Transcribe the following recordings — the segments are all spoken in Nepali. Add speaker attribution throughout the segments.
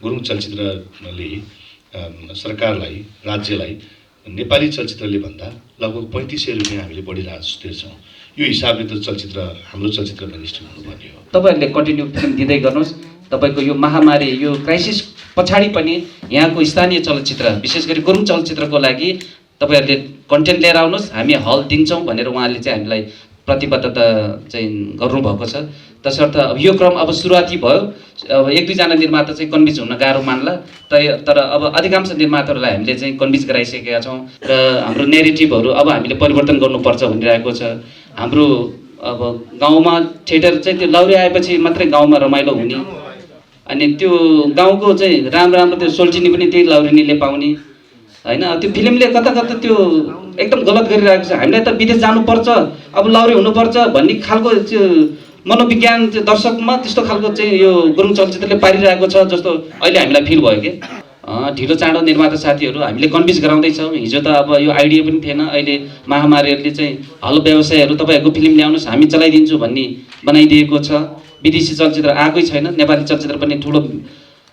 Speaker 1: गुरुङ चलचित्रले सरकारलाई राज्यलाई नेपाली चलचित्रले भन्दा लगभग 3500 रुपियाँ हामीले बढी राजस्व तिर्छौँ। यो हिसाबले त चलचित्र हाम्रो चलचित्र मिनिस्ट्री हुनुपर्ने हो।
Speaker 2: तपाईहरुले कन्टिन्यू फिल्म दिँदै गर्नुहोस्। तपाईको यो महामारी यो क्राइसिस पछाडि पनि यहाँको स्थानीय चलचित्र विशेष गरी गुरुङ चलचित्रको लागि तपाईहरुले कन्टेन्ट लिएर आउनुहोस्, हामी हल दिन्छौँ भनेर उहाँले चाहिँ हामीलाई प्रतिबद्धता चाहिँ गर्नुभएको छ। तसर्थ अब यो क्रम अब सुरुवाती भयो। अब एक दुईजना निर्माता चाहिँ कन्भिन्स हुन गाह्रो मान्ला, तर अब अधिकांश निर्माताहरूलाई हामीले चाहिँ कन्भिन्स गराइसकेका छौँ र हाम्रो नेरेटिभहरू अब हामीले परिवर्तन गर्नुपर्छ भनिरहेको छ। हाम्रो अब गाउँमा थिएटर चाहिँ त्यो लौरी आएपछि मात्रै गाउँमा रमाइलो हुने, अनि त्यो गाउँको चाहिँ राम्रो राम्रो त्यो सोल्टिनी पनि त्यही लौरिनीले पाउने हैन। त्यो फिल्मले कता कता त्यो एकदम गलत गरिरहेको छ। हामीलाई त विदेश जानुपर्छ, अब लौरी हुनुपर्छ भन्ने खालको त्यो मनोविज्ञान चाहिँ दर्शकमा त्यस्तो खालको चाहिँ यो गुरुङ चलचित्रले पारिरहेको छ जस्तो अहिले हामीलाई फिल भयो कि। ढिलो चाँडो निर्माता साथीहरू हामीले कन्भिन्स गराउँदैछौँ। हिजो त अब यो आइडिया पनि थिएन, अहिले महामारीहरूले चाहिँ हल व्यवसायहरू तपाईँहरूको फिल्म ल्याउनुहोस् हामी चलाइदिन्छु भन्ने बनाइदिएको छ। विदेशी चलचित्र आएकै छैन, नेपाली चलचित्र पनि ठुलो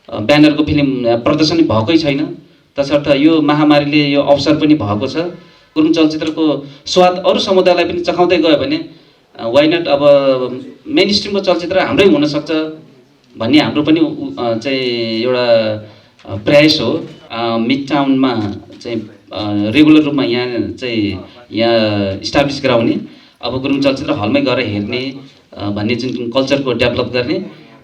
Speaker 2: ब्यानरको फिल्म प्रदर्शन भएकै छैन। तसर्थ यो महामारीले यो अवसर पनि भएको छ। गुरुङ चलचित्रको स्वाद अरू समुदायलाई पनि चखाउँदै गयो भने वाइ नट अब मेन स्ट्रिमको चलचित्र हाम्रै हुनसक्छ भन्ने हाम्रो पनि चाहिँ एउटा प्रयास हो। मिड टाउनमा चाहिँ रेगुलर रूपमा यहाँ इस्टाब्लिस गराउने, अब गुरुङ चलचित्र हलमै गएर हेर्ने भन्ने जुन कल्चरको डेभलप गर्ने।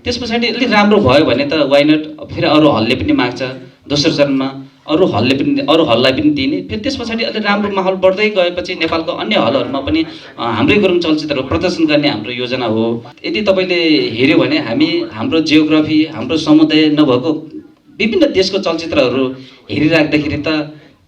Speaker 2: त्यस पछाडि अलिक राम्रो भयो भने त वाइ नट फेरि अरू हलले पनि माग्छ, दोस्रो चरणमा अरू हललाई पनि दिने। फेरि त्यस पछाडि अलिक राम्रो माहौल बढ्दै गएपछि नेपालको अन्य हलहरूमा पनि हाम्रै गुरुङ चलचित्रहरू प्रदर्शन गर्ने हाम्रो योजना हो। यदि तपाईँले हेऱ्यो भने हाम्रो जियोग्राफी हाम्रो समुदाय नभएको विभिन्न देशको चलचित्रहरू हेरिराख्दाखेरि त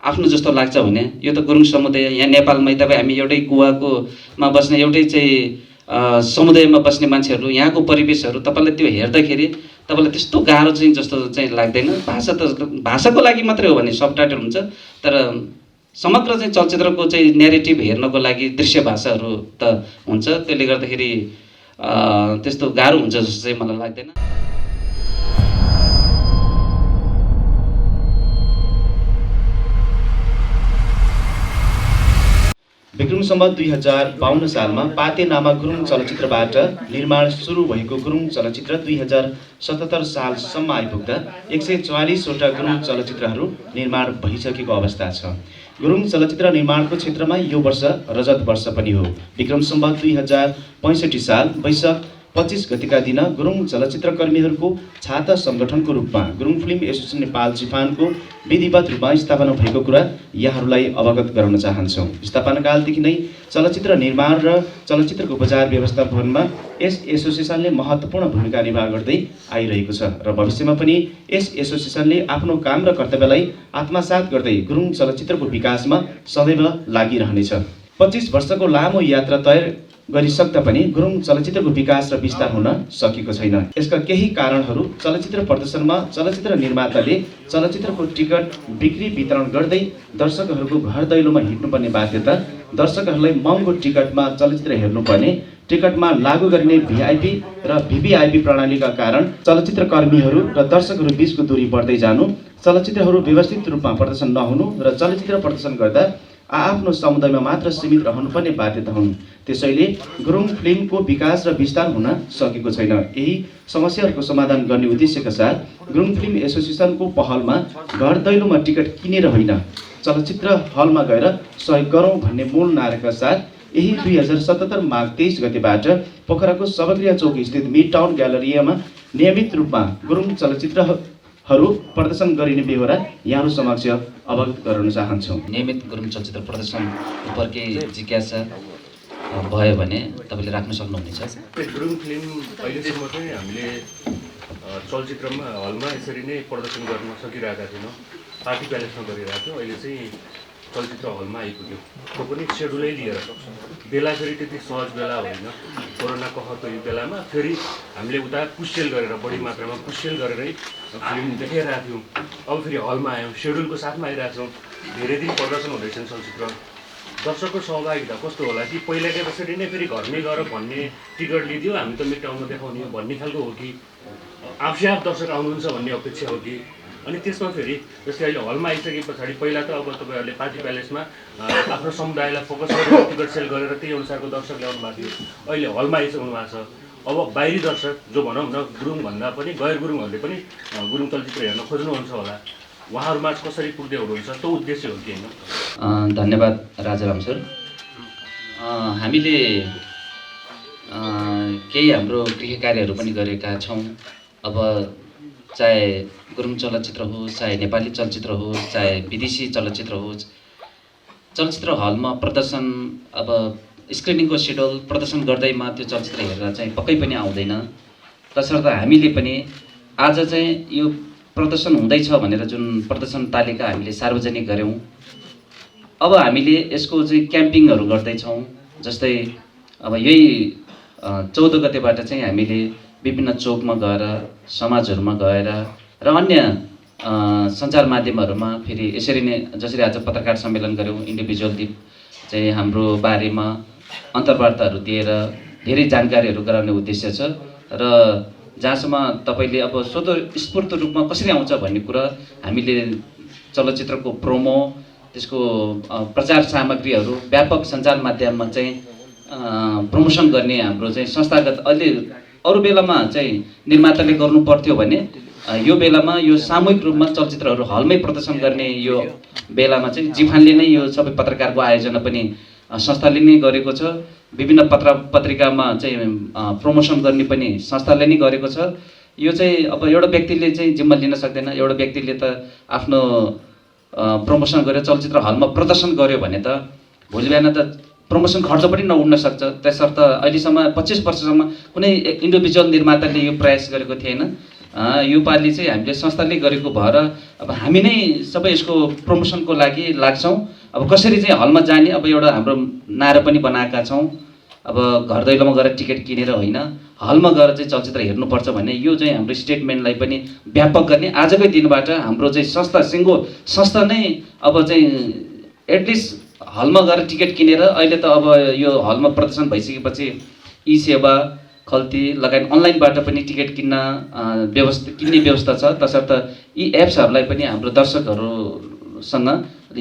Speaker 2: आफ्नो जस्तो लाग्छ भने यो त गुरुङ समुदाय यहाँ नेपालमै तपाईँ हामी एउटै कुवामा बस्ने एउटै चाहिँ समुदायमा बस्ने मान्छेहरू, यहाँको परिवेशहरू तपाईँलाई त्यो हेर्दाखेरि तपाईँलाई त्यस्तो गाह्रो चाहिँ जस्तो चाहिँ लाग्दैन। भाषाको लागि मात्रै हो भने सबटाइटल हुन्छ, तर समग्र चाहिँ चलचित्रको चाहिँ नेरेटिभ हेर्नको लागि दृश्य भाषाहरू त हुन्छ। त्यसले गर्दाखेरि त्यस्तो गाह्रो हुन्छ जस्तो चाहिँ मलाई लाग्दैन।
Speaker 1: विक्रम सम्वत 2052 सालमा पाते नामा गुरुङ चलचित्रबाट निर्माण सुरु भएको गुरुङ चलचित्र 2077 सालसम्म आइपुग्दा 144 वटा गुरुङ चलचित्रहरू निर्माण भइसकेको अवस्था छ। गुरुङ चलचित्र निर्माणको क्षेत्रमा यो वर्ष रजत वर्ष पनि हो। विक्रम सम्वत 2065 साल वैशाख 25 गतेका दिन गुरुङ चलचित्र कर्मीहरूको छाता सङ्गठनको रूपमा गुरुङ फिल्म एसोसिएसन नेपाल चिफानको विधिवत रूपमा स्थापना भएको कुरा यहाँहरूलाई अवगत गराउन चाहन्छौँ। स्थापनाकालदेखि नै चलचित्र निर्माण र चलचित्रको बजार व्यवस्थापनमा यस एसोसिएसनले महत्त्वपूर्ण भूमिका निर्वाह गर्दै आइरहेको छ र भविष्यमा पनि यस एसोसिएसनले आफ्नो काम र कर्तव्यलाई आत्मसात गर्दै गुरुङ चलचित्रको विकासमा सदैव लागिरहनेछ। 25 वर्षको लामो यात्रा तय गरिसक्दा पनि गुरुङ चलचित्रको विकास र विस्तार हुन सकेको छैन। यसका केही कारणहरू चलचित्र प्रदर्शनमा चलचित्र निर्माताले चलचित्रको टिकट बिक्री वितरण गर्दै दर्शकहरूको घर दैलोमा हिँड्नुपर्ने बाध्यता, दर्शकहरूलाई महँगो टिकटमा चलचित्र हेर्नुपर्ने, टिकटमा लागू गरिने भिआइपी र भिभिआइपी प्रणालीका कारण चलचित्र कर्मीहरू र दर्शकहरू बीचको दूरी बढ्दै जानु, चलचित्रहरू व्यवस्थित रूपमा प्रदर्शन नहुनु र चलचित्र प्रदर्शन गर्दा आफ्नो समुदायमा मात्र सीमित रहनुपर्ने बाध्यता हुन्। त्यसैले गुरुङ फिल्मको विकास र विस्तार हुन सकेको छैन। यही समस्याहरूको समाधान गर्ने उद्देश्यका साथ गुरुङ फिल्म एसोसिएसनको पहलमा घर दैलोमा टिकट किनेर होइन चलचित्र हलमा गएर सहयोग गरौँ भन्ने मूल नाराका साथ यही 2077 माघ 23 गतेबाट पोखराको सबक्रिया चौक स्थित मिड टाउन ग्यालरियामा नियमित रूपमा गुरुङ चलचित्रहरू प्रदर्शन गरिने बेहोरा यहाँहरू समक्ष अवगत गराउन चाहन्छौँ।
Speaker 2: नियमित गुरुङ चलचित्र प्रदर्शन उपर केही जिज्ञासा भयो भने तपाईँले राख्न सक्नुहुनेछ।
Speaker 3: गुरुङ फिल्म अहिलेसम्म चाहिँ हामीले चलचित्रमा हलमा यसरी नै प्रदर्शन गर्न सकिरहेका थिएनौँ। पार्टी प्यालेसमा गरिरहेको थियौँ। अहिले चाहिँ चलचित्र हलमा आइपुग्यो, त्यो पनि सेड्युलै लिएर। बेला फेरि त्यति सहज बेला होइन। कोरोनाको हत्तो यो बेलामा फेरि हामीले उता पुस्सेल गरेर बढी मात्रामा पुस्सेल गरेरै फिल्म देखाइरहेका थियौँ। अब फेरि हलमा आयौँ, सेड्युलको साथमा आइरहेको छौँ। धेरै दिन प्रदर्शन हुँदैछन् चलचित्र। दर्शकको सहभागिता कस्तो होला कि पहिलाकै जसरी नै फेरि घरमै गएर भन्ने टिकट लिदियो हामी त मिड-टाउनमा देखाउने हो भन्ने खालको हो कि आफै आफ दर्शक आउनुहुन्छ भन्ने अपेक्षा हो कि अनि त्यसमा फेरि जस्तै अहिले हलमा आइसके पछाडि पहिला त अब तपाईँहरूले पार्टी प्यालेसमा आफ्नो समुदायलाई फोकस गरेर टिकट सेल गरेर त्यही अनुसारको दर्शक ल्याउनु भएको थियो अहिले हलमा आइसक्नु भएको छ अब बाहिरी दर्शक जो भनौँ न गुरुङ भन्दा पनि गैर गुरुङहरूले पनि गुरुङ चलचित्र हेर्न खोज्नुहुन्छ होला उहाँहरूमा कसरी पुग्दै हुनुहुन्छ त्यो उद्देश्य हो कि होइन
Speaker 2: धन्यवाद राजाराम सर हामीले केही हाम्रो गृह कार्यहरू पनि गरेका छौँ अब चाहे गुरुङ चलचित्र होस् चाहे नेपाली चलचित्र होस् चाहे विदेशी चलचित्र होस् चलचित्र हलमा प्रदर्शन अब स्क्रिनिङको सेड्युल प्रदर्शन गर्दैमा त्यो चलचित्र हेरेर चाहिँ पक्कै पनि आउँदैन तसर्थ हामीले पनि आज चाहिँ यो प्रदर्शन हुँदैछ भनेर जुन प्रदर्शन तालिका हामीले सार्वजनिक गऱ्यौँ अब हामीले यसको चाहिँ क्याम्पिङहरू गर्दैछौँ जस्तै अब यही 14 गतेबाट चाहिँ हामीले विभिन्न चोकमा गएर समाजहरूमा गएर र अन्य सञ्चार माध्यमहरूमा फेरि यसरी नै जसरी आज पत्रकार सम्मेलन गऱ्यौँ इन्डिभिजुअली चाहिँ हाम्रो बारेमा अन्तर्वार्ताहरू दिएर धेरै जानकारीहरू गराउने उद्देश्य छ र जहाँसम्म तपाईँले अब स्वतस्फूर्त रूपमा कसरी आउँछ भन्ने कुरा हामीले चलचित्रको प्रोमो त्यसको प्रचार सामग्रीहरू व्यापक सञ्चार माध्यममा चाहिँ प्रमोसन गर्ने हाम्रो चाहिँ संस्थागत अहिले अरू बेलामा चाहिँ निर्माताले गर्नु पर्थ्यो भने यो बेलामा यो सामूहिक रूपमा चलचित्रहरू हलमै प्रदर्शन गर्ने यो बेलामा चाहिँ जिफानले नै यो सबै पत्रकारको आयोजना पनि संस्थाले नै गरेको छ विभिन्न पत्रिकामा चाहिँ प्रमोसन गर्ने पनि संस्थाले नै गरेको छ यो चाहिँ अब एउटा व्यक्तिले चाहिँ जिम्मा लिन सक्दैन एउटा व्यक्तिले त आफ्नो प्रमोसन गरेर चलचित्र हलमा प्रदर्शन गर्यो भने त भोलि बिहान त प्रमोसन खर्च पनि नउड्न सक्छ त्यसर्थ अहिलेसम्म 25 वर्षसम्म कुनै इन्डिभिजुअल निर्माताले यो प्रयास गरेको थिएन यो पालि चाहिँ हामीले संस्थाले गरेको भएर अब हामी नै सबै यसको प्रमोसनको लागि लाग्छौँ अब कसरी चाहिँ हलमा जाने अब एउटा हाम्रो नारा पनि बनाएका छौँ अब घर दैलोमा गएर टिकट किनेर होइन हलमा गएर चाहिँ चलचित्र हेर्नुपर्छ भन्ने यो चाहिँ हाम्रो स्टेटमेन्टलाई पनि व्यापक गर्ने आजकै दिनबाट हाम्रो चाहिँ संस्था नै अब चाहिँ एटलिस्ट हलमा गएर टिकट किनेर अहिले त अब यो हलमा प्रदर्शन भइसकेपछि ई सेवा खल्ती लगायत अनलाइनबाट पनि टिकट किन्ने व्यवस्था छ तसर्थ यी एप्सहरूलाई पनि हाम्रो दर्शकहरूसँग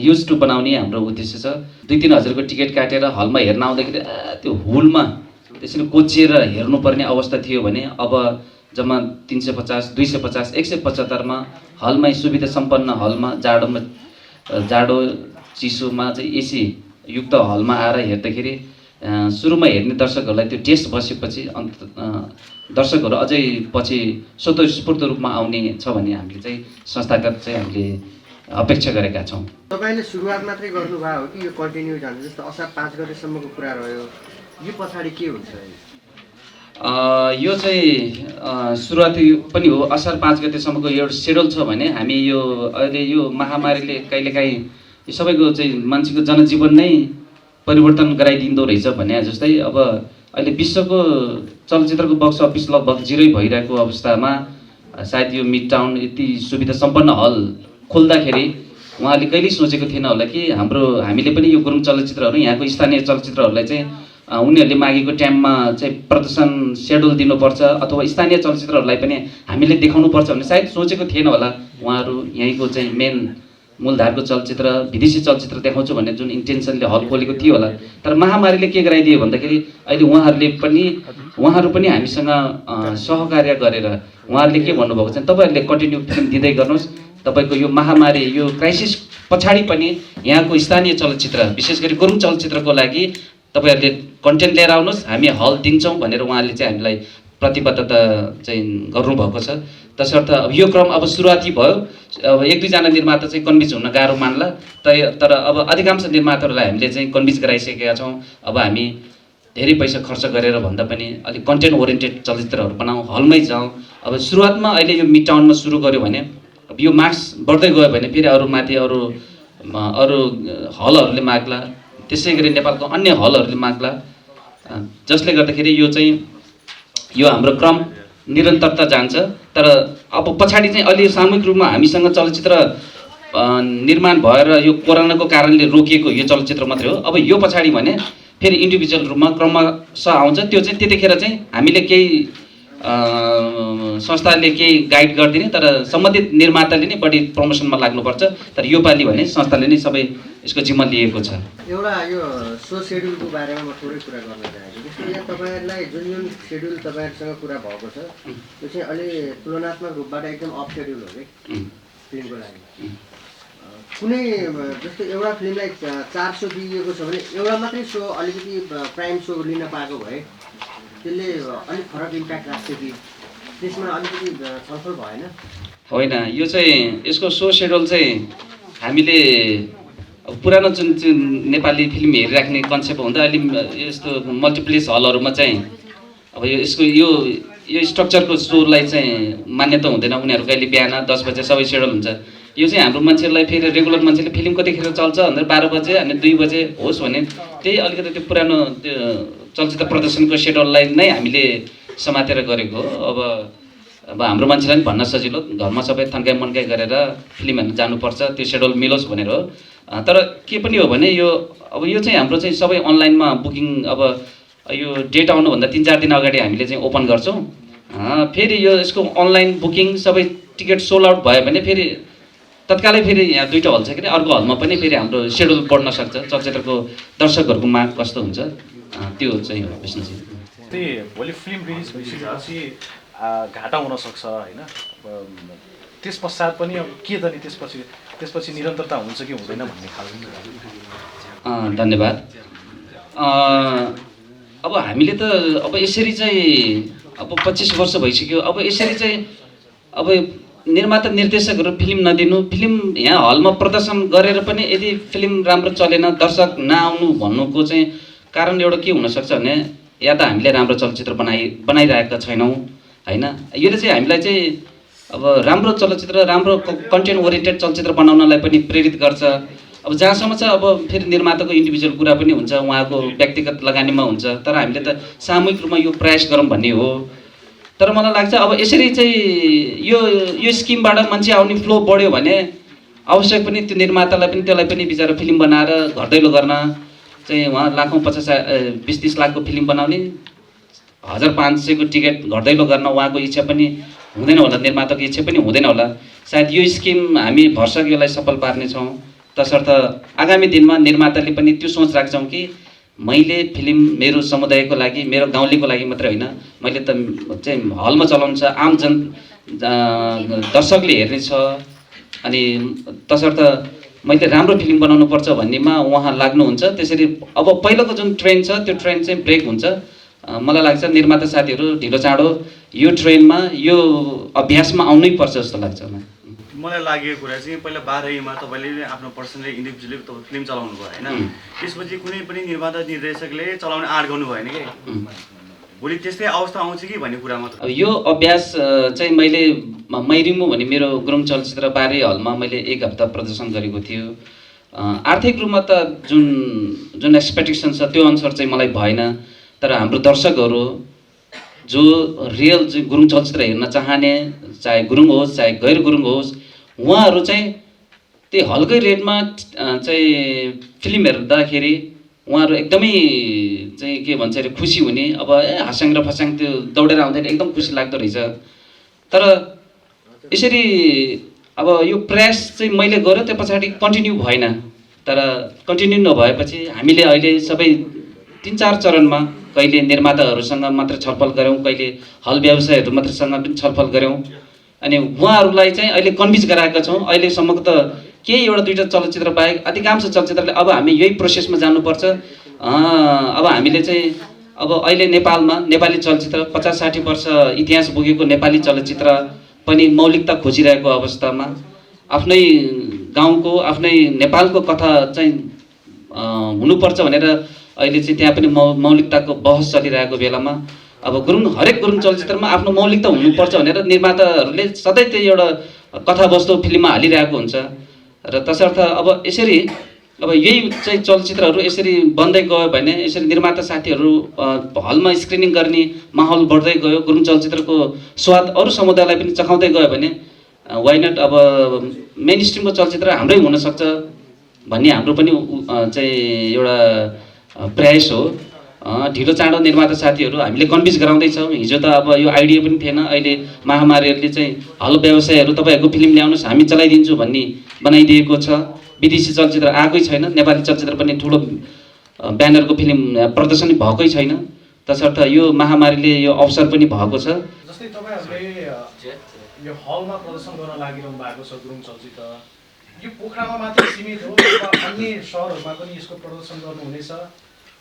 Speaker 2: युज टु बनाउने हाम्रो उद्देश्य छ 2-3 हजारको टिकट काटेर हलमा हेर्न आउँदाखेरि त्यो हुलमा त्यसरी कोचिएर हेर्नुपर्ने अवस्था थियो भने अब जम्मा 350, 250, 175मा हलमै सुविधा सम्पन्न हलमा जाडो चिसोमा चाहिँ एसी युक्त हलमा आएर हेर्दाखेरि सुरुमा हेर्ने दर्शकहरूलाई त्यो टेस्ट बसेपछि दर्शकहरू अझै पछि स्वतस्फूर्त रूपमा आउने छ भन्ने हामीले चाहिँ संस्थागत चाहिँ हामीले अपेक्षा गरेका छौँ।
Speaker 4: तपाईँले सुरुवात मात्रै गर्नुभयो हो कि यो कन्टिन्यू जान्छ जस्तो असार 5 गतेसम्मको कुरा रह्यो यो पछाडि के हुन्छ
Speaker 2: यो चाहिँ सुरुवाती पनि हो असार 5 गतेसम्मको एउटा सेड्युल छ भने हामी यो अहिले यो महामारीले कहिलेकाहीँ यो सबैको चाहिँ मान्छेको जनजीवन नै परिवर्तन गराइदिँदो रहेछ भने जस्तै अब अहिले विश्वको चलचित्रको बक्स अफिस लगभग 0 भइरहेको अवस्थामा सायद यो मिड टाउन यति सुविधा सम्पन्न हल खोल्दाखेरि उहाँले कहिल्यै सोचेको थिएन होला कि हामीले पनि यो गुरुङ चलचित्रहरू यहाँको स्थानीय चलचित्रहरूलाई चाहिँ उनीहरूले मागेको टाइममा चाहिँ प्रदर्शन सेड्युल दिनुपर्छ अथवा स्थानीय चलचित्रहरूलाई पनि हामीले देखाउनुपर्छ भन्ने सायद सोचेको थिएन होला उहाँहरू यहीँको चाहिँ मेन मूलधारको चलचित्र विदेशी चलचित्र देखाउँछु भन्ने जुन इन्टेन्सनले हल खोलेको थियो होला तर महामारीले के गराइदियो भन्दाखेरि अहिले उहाँहरू पनि हामीसँग सहकार्य गरेर उहाँहरूले के भन्नुभएको छ तपाईँहरूले कन्टिन्यू फिल्म दिँदै गर्नुहोस् तपाईँको यो महामारी यो क्राइसिस पछाडि पनि यहाँको स्थानीय चलचित्र विशेष गरी गुरुङ चलचित्रको लागि तपाईँहरूले कन्टेन्ट लिएर आउनुहोस् हामी हल दिन्छौँ भनेर उहाँले चाहिँ हामीलाई प्रतिबद्धता चाहिँ गर्नुभएको छ तसर्थ अब यो क्रम अब सुरुवाती भयो अब 1-2 जना निर्माता चाहिँ कन्भिन्स हुन गाह्रो मान्ला तर अब अधिकांश निर्माताहरूलाई हामीले चाहिँ कन्भिन्स गराइसकेका छौँ अब हामी धेरै पैसा खर्च गरेर भन्दा पनि अलिक कन्टेन्ट ओरिएन्टेड चलचित्रहरू बनाऊँ हलमै जाउँ अब सुरुवातमा अहिले यो मिड टाउनमा सुरु गर्यो भने अब यो मार्क्स बढ्दै गयो भने फेरि अरू हलहरूले माग्ला त्यसै गरी नेपालको अन्य हलहरूले माग्ला जसले गर्दाखेरि यो हाम्रो क्रम निरन्तरता जान्छ तर अब पछाडि चाहिँ अलि सामूहिक रूपमा हामीसँग चलचित्र निर्माण भएर यो कोरोनाको कारणले रोकिएको यो चलचित्र मात्रै हो। अब यो पछाडि भने फेरि इन्डिभिजुअल रूपमा क्रमशः आउँछ, त्यो चाहिँ त्यतिखेर चाहिँ हामीले केही संस्थाले केही गाइड गरिदिने, तर सम्बन्धित निर्माताले नै बढी प्रमोसनमा लाग्नुपर्छ। तर योपालि भने संस्थाले नै सबै यसको जिम्मा लिएको छ।
Speaker 4: एउटा यो सो सेड्युलको बारेमा म थोरै कुरा गर्न चाहेको छु। जस्तो यहाँ तपाईँहरूलाई जुन जुन सेड्युल तपाईँहरूसँग कुरा भएको छ त्यो चाहिँ अलि तुलनात्मक रूपबाट एकदम अफ सेड्युल हो कि फिल्मको लागि। कुनै जस्तो एउटा फिल्मलाई 4 सो दिइएको छ भने एउटा मात्रै सो अलिकति प्राइम सो लिन पाएको भए त्यसले अलिक फरक इम्प्याक्ट राख्थ्यो कि त्यसमा अलिकति छलफल भएन?
Speaker 2: होइन, यो चाहिँ यसको सो सेड्युल चाहिँ हामीले अब पुरानो जुन नेपाली फिल्म हेरिराख्ने कन्सेप्ट हुँदा अलि यस्तो मल्टिप्लेक्स हलहरूमा चाहिँ अब यसको यो स्ट्रक्चरको सोलाई चाहिँ मान्यता हुँदैन। उनीहरू कहिले बिहान 10 बजे सबै सेड्युल हुन्छ। यो चाहिँ हाम्रो मान्छेलाई फेरि रेगुलर मान्छेले फिल्म कतिखेर चल्छ भनेर 12 बजे अनि 2 बजे होस् भने त्यही अलिकति त्यो पुरानो त्यो चलचित्र प्रदर्शनको सेड्युललाई नै हामीले समातेर गरेको हो। अब हाम्रो मान्छेलाई पनि भन्न सजिलो, घरमा सबै थन्काइ मनकाइ गरेर फिल्म हेर्न जानुपर्छ, त्यो सेड्युल मिलोस् भनेर हो। तर के पनि हो भने यो चाहिँ हाम्रो चाहिँ सबै अनलाइनमा बुकिङ, अब यो डेट आउनुभन्दा 3-4 दिन अगाडि हामीले चाहिँ ओपन गर्छौँ। फेरि यो यसको अनलाइन बुकिङ सबै टिकट सोल्ड आउट भयो भने फेरि तत्कालै फेरि यहाँ 2टा हल छ कि अर्को हलमा पनि फेरि हाम्रो सेड्युल बढ्न सक्छ। चलचित्रको दर्शकहरूको माग कस्तो हुन्छ त्यो चाहिँ हो विष्णुजी।
Speaker 5: त्यही भोलि फिल्म रिलिज भइसकेपछि घाटा हुनसक्छ होइन, त्यस पश्चात पनि अब के त नि त्यसपछि निरन्तरता हुन्छ कि हुँदैन भन्ने खालको।
Speaker 2: धन्यवाद। अब हामीले त अब यसरी चाहिँ अब 25 वर्ष भइसक्यो। अब यसरी चाहिँ अब निर्माता निर्देशकहरू फिल्म नदिनु, फिल्म यहाँ हलमा प्रदर्शन गरेर पनि यदि फिल्म राम्रो चलेन, दर्शक नआउनु भन्नुको चाहिँ कारण एउटा के हुनसक्छ भने या त हामीले राम्रो चलचित्र बनाइरहेका छैनौँ होइन। यसले चाहिँ हामीलाई चाहिँ अब राम्रो चलचित्र, राम्रो कन्टेन्ट ओरिएन्टेड चलचित्र बनाउनलाई पनि प्रेरित गर्छ। अब जहाँसम्म छ अब फेरि निर्माताको इन्डिभिजुअल कुरा पनि हुन्छ, उहाँको व्यक्तिगत लगानीमा हुन्छ, तर हामीले त सामूहिक रूपमा यो प्रयास गरौँ भन्ने हो। तर मलाई लाग्छ अब यसरी चाहिँ यो स्किमबाट मान्छे आउने फ्लो बढ्यो भने आवश्यक पनि त्यो निर्मातालाई पनि त्यसलाई पनि बिचरा फिल्म बनाएर घर दैलो गर्न चाहिँ उहाँ लाखौँ 20-30 लाखको फिल्म बनाउने 1500 को टिकट घर दैलो गर्न उहाँको इच्छा पनि हुँदैन होला, निर्माताको इच्छा पनि हुँदैन होला। सायद यो स्किम हामी भरसक यसलाई सफल पार्नेछौँ। तसर्थ आगामी दिनमा निर्माताले पनि त्यो सोच राख्छौँ कि मैले फिल्म मेरो समुदायको लागि, मेरो गाउँलेको लागि मात्रै होइन, मैले त चाहिँ हलमा चलाउनु छ, आम दर्शकले हेर्ने छ, अनि तसर्थ मैले राम्रो फिल्म बनाउनु पर्छ भन्नेमा उहाँ लाग्नुहुन्छ। त्यसरी अब पहिलाको जुन ट्रेन्ड छ त्यो ट्रेन्ड चाहिँ ब्रेक हुन्छ। मलाई लाग्छ निर्माता साथीहरू ढिलो चाँडो यो ट्रेनमा यो अभ्यासमा आउनै पर्छ जस्तो लाग्छ।
Speaker 6: मलाई लागेको कुरा चाहिँ पहिला 12मा तपाईँले आफ्नो पर्सनली इन्डिभिजुअली तपाईँ फिल्म चलाउनु भयो होइन, त्यसपछि कुनै पनि निर्माता निर्देशकले चलाउने आँट गर्नु भएन कि भोलि त्यस्तै अवस्था आउँछ कि भन्ने कुरा मात्र।
Speaker 2: अब यो अभ्यास चाहिँ मैले मैरिमु भन्ने मेरो गुरुङ चलचित्र बारे हलमा मैले 1 हप्ता प्रदर्शन गरेको थियो। आर्थिक रूपमा त जुन एक्सपेक्टेसन छ त्यो अनुसार चाहिँ मलाई भएन। तर हाम्रो दर्शकहरू जो रियल गुरुङ चलचित्र हेर्न चाहने, चाहे गुरुङ होस् चाहे गैर गुरुङ होस्, उहाँहरू चाहिँ त्यही हलकै रेटमा चाहिँ फिल्म हेर्दाखेरि उहाँहरू एकदमै चाहिँ के भन्छ अरे खुसी हुने। अब हास्याङ र फस्याङ त्यो दौडेर आउँदैन, एकदम खुसी लाग्दो रहेछ। तर यसरी अब यो प्रयास चाहिँ मैले गरेँ, त्यो पछाडि कन्टिन्यू भएन। तर कन्टिन्यू नभएपछि हामीले अहिले सबै 3-4 चरणमा कहिले निर्माताहरूसँग मात्र छलफल गऱ्यौँ, कहिले हल व्यवसायहरू मात्रसँग पनि छलफल गऱ्यौँ, अनि उहाँहरूलाई चाहिँ अहिले कन्भिन्स गराएका छौँ। अहिलेसम्मको त केही एउटा 2टा चलचित्र बाहेक अधिकांश चलचित्रले अब हामी यही प्रोसेसमा जानुपर्छ। अब हामीले चाहिँ अब अहिले नेपालमा नेपाली चलचित्र 50-60 वर्ष इतिहास बोकेको नेपाली चलचित्र पनि मौलिकता खोजिरहेको अवस्थामा आफ्नै गाउँको, आफ्नै नेपालको कथा चाहिँ हुनुपर्छ भनेर अहिले चाहिँ त्यहाँ पनि मौलिकताको बहस चलिरहेको बेलामा अब हरेक गुरुङ चलचित्रमा आफ्नो मौलिकता हुनुपर्छ भनेर निर्माताहरूले सधैँ त्यही एउटा कथावस्तु फिल्ममा हालिरहेको हुन्छ। र तसर्थ अब यसरी अब यही चाहिँ चलचित्रहरू यसरी बन्दै गयो भने, यसरी निर्माता साथीहरू हलमा स्क्रिनिङ गर्ने माहौल बढ्दै गयो, गुरुङ चलचित्रको स्वाद अरू समुदायलाई पनि चखाउँदै गयो भने वाइ नट अब मेन स्ट्रिमको चलचित्र हाम्रै हुनसक्छ भन्ने हाम्रो पनि चाहिँ एउटा प्रयास हो। ढिलो चाँडो निर्माता साथीहरू हामीले कन्भिन्स गराउँदैछौँ। हिजो त अब यो आइडिया पनि थिएन, अहिले महामारीहरूले चाहिँ हल व्यवसायहरू तपाईँहरूको फिल्म ल्याउनुहोस् हामी चलाइदिन्छु भन्ने बनाइदिएको छ। विदेशी चलचित्र आएकै छैन, नेपाली चलचित्र पनि ठुलो ब्यानरको फिल्म प्रदर्शन भएकै छैन। तसर्थ यो महामारीले यो अवसर पनि भएको छ।
Speaker 5: जस्तै तपाईँहरूले यो हलमा प्रदर्शन गर्न लागिरहनु भएको छ गुरुङ चलचित्र, यो पोखरामा मात्रै सीमित हो अथवा अन्य सहरहरूमा पनि यसको प्रदर्शन गर्नुहुनेछ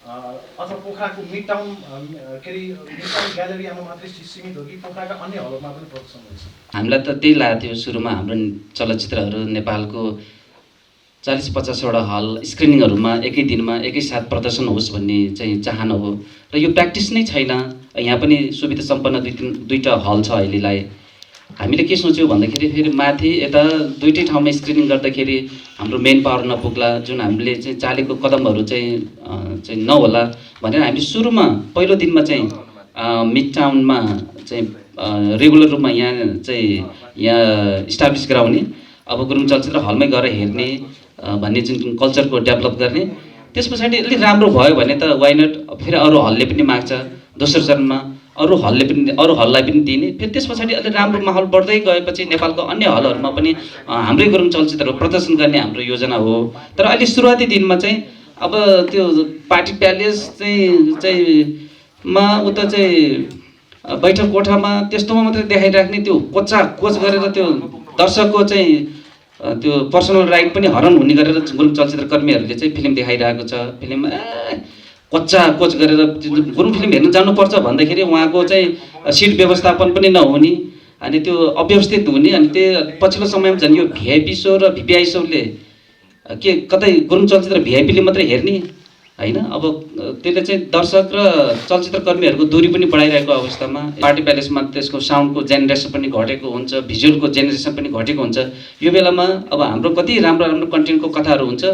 Speaker 5: अथवा पोखराको मिड टाउन ग्यालेरियामा मात्रै सीमित हो कि पोखराका अन्य हलहरूमा पनि प्रदर्शन हुन्छ?
Speaker 2: हामीलाई त त्यही लागेको थियो सुरुमा, हाम्रो चलचित्रहरू नेपालको 40-50वटा हल स्क्रिनिङहरूमा एकै दिनमा एकै साथ प्रदर्शन होस् भन्ने चाहिँ चाहना हो र यो प्र्याक्टिस नै छैन। यहाँ पनि सुविधा सम्पन्न दुईवटा हल छ अहिलेलाई। हामीले के सोच्यौँ भन्दाखेरि फेरि माथि यता दुईटै ठाउँमा स्क्रिनिङ गर्दाखेरि हाम्रो मेन पावर नपुग्ला, जुन हामीले चाहिँ चालेको कदमहरू चाहिँ नहोला भनेर हामीले सुरुमा पहिलो दिनमा चाहिँ मिड टाउनमा चाहिँ रेगुलर रूपमा यहाँ इस्टाब्लिस गराउने, अब गुरुङ चलचित्र हलमै गएर हेर्ने भन्ने जुन कल्चरको डेभलप गर्ने। त्यस पछाडि अलिक राम्रो भयो भने त वाइ नट फेरि अरू हलले पनि माग्छ, दोस्रो चरणमा अरू हललाई पनि दिने। फेरि त्यस पछाडि अलिक राम्रो माहौल बढ्दै गएपछि नेपालको अन्य हलहरूमा पनि हाम्रै गुरुङ चलचित्रहरू प्रदर्शन गर्ने हाम्रो योजना हो। तर अहिले सुरुवाती दिनमा चाहिँ अब त्यो पार्टी प्यालेस मा उता चाहिँ बैठक कोठामा त्यस्तोमा मात्रै देखाइराख्ने, त्यो कोच गरेर त्यो दर्शकको चाहिँ त्यो पर्सनल राइट पनि हरण हुने गरेर गुरुङ चलचित्र कर्मीहरूले चाहिँ फिल्म देखाइरहेको छ। फिल्म कोच गरेर गुरुङ फिल्म हेर्न जानुपर्छ भन्दाखेरि उहाँको चाहिँ सिट व्यवस्थापन पनि नहुने, अनि त्यो अव्यवस्थित हुने। अनि त्यो पछिल्लो समयमा झन् यो भिआइपी सो र भिपिआई सोले के कतै गुरुङ चलचित्र भिआइपीले मात्रै हेर्ने होइन। अब त्यसले चाहिँ दर्शक र चलचित्र कर्मीहरूको दूरी पनि बढाइरहेको अवस्थामा पार्टी प्यालेसमा त्यसको साउन्डको जेनेरेसन पनि घटेको हुन्छ, भिजुअलको जेनेरेसन पनि घटेको हुन्छ। यो बेलामा अब हाम्रो कति राम्रो राम्रो कन्टेन्टको कथाहरू हुन्छ,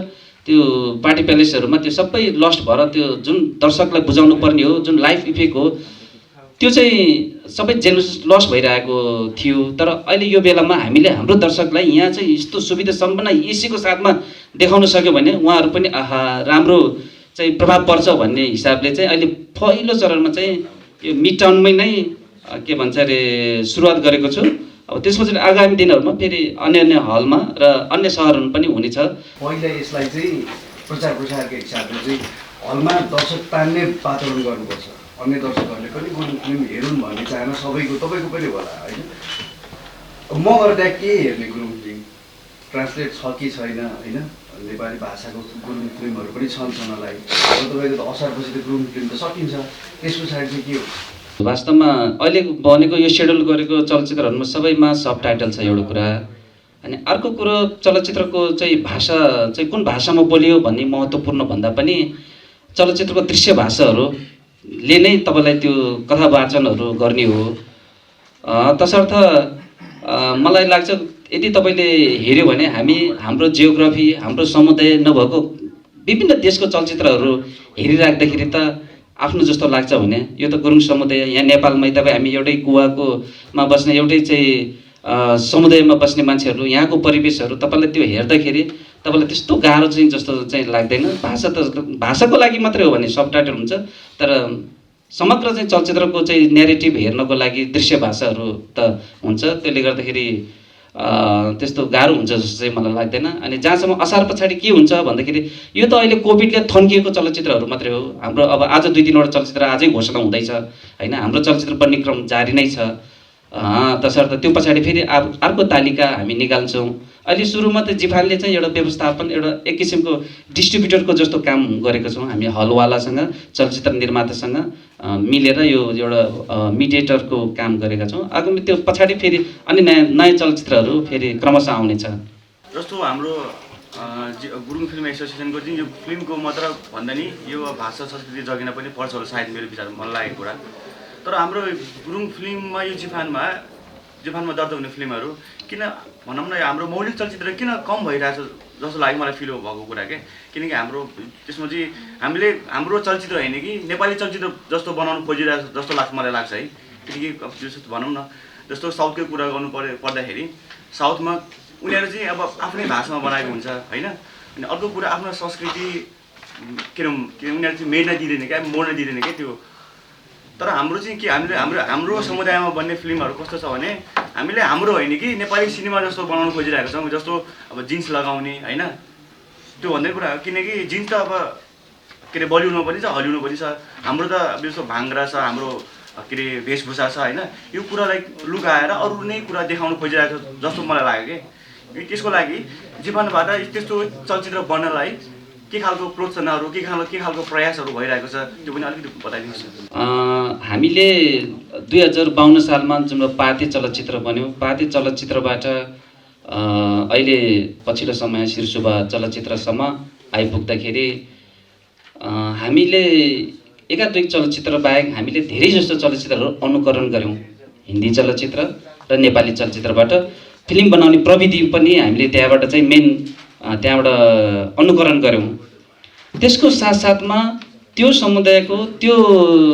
Speaker 2: त्यो पार्टी प्यालेसहरूमा त्यो सबै लस्ट भएर त्यो जुन दर्शकलाई बुझाउनु पर्ने हो, जुन लाइफ इफेक्ट हो, त्यो चाहिँ सबै जेनेरेसन लस भइरहेको थियो। तर अहिले यो बेलामा हामीले हाम्रो दर्शकलाई यहाँ चाहिँ यस्तो सुविधा सम्पन्न एसीको साथमा देखाउन सक्यो भने उहाँहरू पनि आहा राम्रो चाहिँ प्रभाव पर्छ भन्ने हिसाबले चाहिँ अहिले पहिलो चरणमा चाहिँ यो मिड टाउनमै नै के भन्छ अरे सुरुवात गरेको छु। अब त्यसपछि आगामी दिनहरूमा फेरि अन्य हलमा र अन्य सहरहरू पनि हुनेछ।
Speaker 7: पहिला यसलाई चाहिँ प्रचार प्रसारको हिसाबले चाहिँ हलमा दर्शक तान्ने वातावरण गर्नुपर्छ, अन्य दर्शकहरूले पनि गुरुङ फिल्म हेरौँ भन्ने चाहना सबैको, तपाईँको पनि होला होइन। म गर्दा के हेर्ने गुरुङ फिल्म ट्रान्सलेट छ कि छैन होइन, नेपाली भाषाको गुरुङ फिल्महरू पनि छन् छनलाई। अब तपाईँको त असारपछि त गुरुङ फिल्म त सकिन्छ, त्यस पछाडि चाहिँ के हो?
Speaker 2: वास्तवमा अहिले बनेको यो सेड्युल गरेको चलचित्रहरूमा सबैमा सब टाइटल छ एउटा कुरा। अनि अर्को कुरो चलचित्रको चाहिँ भाषा चाहिँ कुन भाषामा बोलियो भन्ने महत्त्वपूर्ण भन्दा पनि चलचित्रको दृश्य भाषाहरूले नै तपाईँलाई त्यो कथा वाचनहरू गर्ने हो। तसर्थ मलाई लाग्छ यदि तपाईँले हेऱ्यो भने हाम्रो जियोग्राफी, हाम्रो समुदाय नभएको विभिन्न देशको चलचित्रहरू हेरिराख्दाखेरि त आफ्नो जस्तो लाग्छ भने यो त गुरुङ समुदाय यहाँ नेपालमै तपाईँ हामी एउटै कुवामा बस्ने एउटै चाहिँ समुदायमा बस्ने मान्छेहरू, यहाँको परिवेशहरू तपाईँलाई त्यो हेर्दाखेरि तपाईँलाई त्यस्तो गाह्रो चाहिँ जस्तो चाहिँ लाग्दैन। भाषा त भाषाको लागि मात्रै हो भने सब टाइटल हुन्छ, तर समग्र चाहिँ चलचित्रको चाहिँ न्यारेटिभ हेर्नको लागि दृश्य भाषाहरू त हुन्छ। त्यसले गर्दाखेरि त्यस्तो गाह्रो हुन्छ जस्तो चाहिँ मलाई लाग्दैन। अनि जहाँसम्म असार पछाडि के हुन्छ भन्दाखेरि यो त अहिले कोभिडले थन्किएको चलचित्रहरू मात्रै हो। हाम्रो अब आज 2-3वटा चलचित्र आजै घोषणा हुँदैछ होइन, हाम्रो चलचित्र बन्ने क्रम जारी नै छ। तसर्थ त्यो पछाडि फेरि अर्को तालिका हामी निकाल्छौँ। अहिले सुरुमा त जिफानले चाहिँ एउटा व्यवस्थापन, एउटा एक किसिमको डिस्ट्रिब्युटरको जस्तो काम गरेको छौँ हामी, हलवालासँग चलचित्र निर्मातासँग मिलेर यो एउटा मिडिएटरको काम गरेका छौँ। आगामी त्यो पछाडि फेरि अन्य नयाँ चलचित्रहरू फेरि क्रमशः आउनेछ।
Speaker 6: जस्तो हाम्रो गुरुङ फिल्म एसोसिएसनको चाहिँ यो फिल्मको मात्र भन्दा नि यो भाषा संस्कृति जगिन पनि पर्छ होला सायद, मेरो विचारमा मलाई लागेको कुरा। तर हाम्रो गुरुङ फिल्ममा यो जिफानमा दर्ता हुने फिल्महरू किन भनौँ न हाम्रो मौलिक चलचित्र किन कम भइरहेछ जस्तो लाग्यो मलाई फिल भएको कुरा के। किनकि हाम्रो त्यसमा चाहिँ हामीले हाम्रो चलचित्र होइन कि नेपाली चलचित्र जस्तो बनाउनु खोजिरहेको जस्तो लाग्छ मलाई लाग्छ है। किनकि जस्तो भनौँ न जस्तो साउथकै कुरा गर्नु पर्दाखेरि साउथमा उनीहरू चाहिँ अब आफ्नै भाषामा बनाएको हुन्छ होइन। अनि अर्को कुरा आफ्नो संस्कृति के उनीहरू चाहिँ मेर्न दिँदैन क्या, मोड्न दिँदैन क्या त्यो। तर हाम्रो चाहिँ के हामीले हाम्रो समुदायमा बन्ने फिल्महरू कस्तो छ भने हामीले हाम्रो होइन कि नेपाली सिनेमा जस्तो बनाउनु खोजिरहेको छौँ, जस्तो अब जिन्स लगाउने होइन, त्यो भन्दै कुरा हो। किनकि जिन्स त अब के अरे बलिउडमा पनि छ, हलिउडमा पनि छ। हाम्रो त अब जस्तो भाङ्रा छ, हाम्रो के अरे वेशभूषा छ होइन, यो कुरालाई लुकाएर अरू नै कुरा देखाउनु खोजिरहेको छ जस्तो मलाई लाग्यो कि। त्यसको लागि जीवनबाट त्यस्तो चलचित्र बन्नलाई के खालको प्रोत्साहनहरू के खालको प्रयासहरू भइरहेको छ त्यो पनि अलिकति बताइदिनुहोस्।
Speaker 2: हामीले 2052 सालमा जुन पाते चलचित्र बन्यो, पाते चलचित्रबाट अहिले पछिल्लो समय शिरसुबा चलचित्रसम्म आइपुग्दाखेरि हामीले एका दुई चलचित्र बाहेक हामीले धेरै जस्तो चलचित्रहरू अनुकरण गऱ्यौँ। हिन्दी चलचित्र र नेपाली चलचित्रबाट फिल्म बनाउने प्रविधि पनि हामीले त्यहाँबाट चाहिँ त्यहाँबाट अनुकरण गऱ्यौँ। त्यसको साथसाथमा त्यो समुदायको त्यो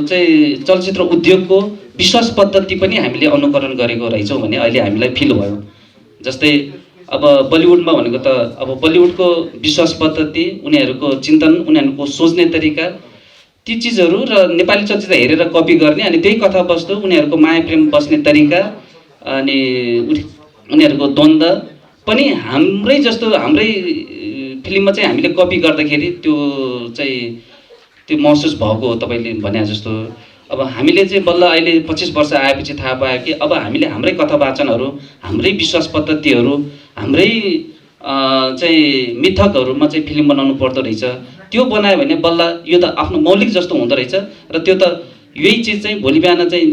Speaker 2: चाहिँ चलचित्र उद्योगको विश्वास पद्धति पनि हामीले अनुकरण गरेको रहेछौँ भने अहिले हामीलाई फिल भयो। जस्तै अब बलिउडमा भनेको त अब बलिउडको विश्वास पद्धति, उनीहरूको चिन्तन, उनीहरूको सोच्ने तरिका, ती चिजहरू र नेपाली चलचित्र हेरेर कपी गर्ने, अनि त्यही कथावस्तु उनीहरूको माया प्रेम बस्ने तरिका अनि उनीहरूको द्वन्द्व पनि हाम्रै फिल्ममा चाहिँ हामीले कपी गर्दाखेरि त्यो महसुस भएको हो तपाईँले भने जस्तो। अब हामीले चाहिँ बल्ल अहिले 25 वर्ष आएपछि थाहा पायो कि अब हामीले हाम्रै कथा वाचनहरू, हाम्रै विश्वास पद्धतिहरू, हाम्रै चाहिँ मिथकहरूमा चाहिँ फिल्म बनाउनु पर्दो रहेछ। त्यो बनायो भने बल्ल यो त आफ्नो मौलिक जस्तो हुँदो रहेछ र त्यो त यही चिज चाहिँ भोलि बिहान चाहिँ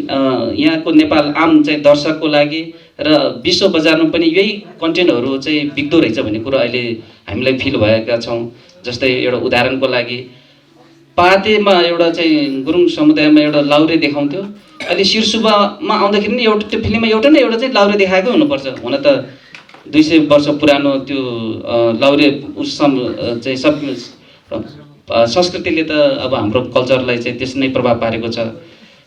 Speaker 2: यहाँको नेपाल आम चाहिँ दर्शकको लागि र विश्व बजारमा पनि यही कन्टेन्टहरू चाहिँ बिग्दो रहेछ भन्ने कुरो अहिले हामीलाई फिल भएका छौँ। जस्तै एउटा उदाहरणको लागि पातेमा एउटा चाहिँ गुरुङ समुदायमा एउटा लाउरे देखाउँथ्यो, अहिले शिरसुबामा आउँदाखेरि नि एउटा त्यो फिल्ममा एउटा न एउटा चाहिँ लाउरे देखाएकै हुनुपर्छ। हुन त 200 वर्ष पुरानो त्यो लाउरे चाहिँ सब संस्कृतिले त अब हाम्रो कल्चरलाई चाहिँ त्यस नै प्रभाव पारेको छ